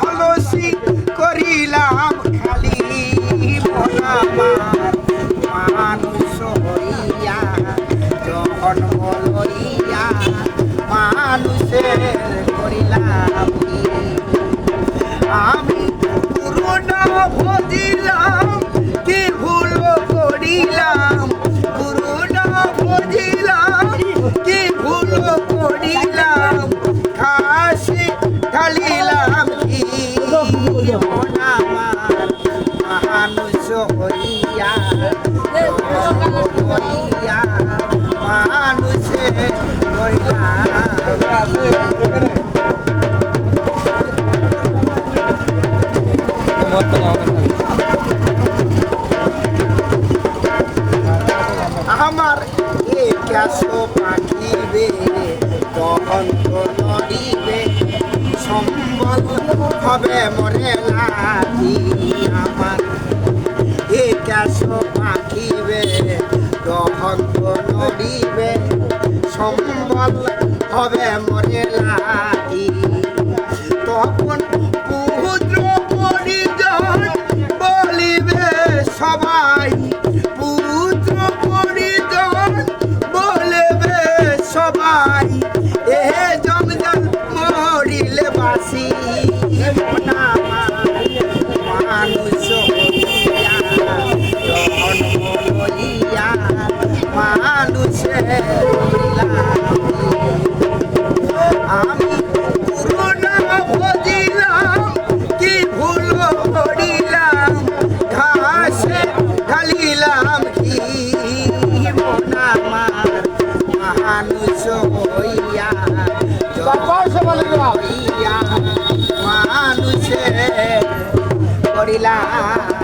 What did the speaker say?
অলসি করিলাম খালি মন আমার মানুষ হইয়া জন্ম লইয়া মানুষের করিলাম কি? আমি পুরন ভজিলাম কি ভুল করিলাম, পুরন ভজিলাম কি ভুল করিলাম, খাসি ঢালিলাম কি মন আমার মানুষ হইয়া হইয়া মানুষে আমার একাশো পাখিবে তখন তো নড়িবে সম্বল হবে মরে লাঠি। আমার একাশো পাখিবে তখন তো নড়িবে সম্বল হবে মরে লাঠি। তখন পুত্র পরিজন বলিবে সবাই, পুত্র পরিজন বলিবে সবাই, এ জঞ্জাল মরিলে বাসি মন আমার মানুষ হইয়া জন্ম লইয়া মানুষে আমি পুরন ভজিলাম কি ভুল করিলাম, ঘাসে ঢালিলাম কি মন আমার মানুষ হইয়া হইয়া মানুষে করিলাম।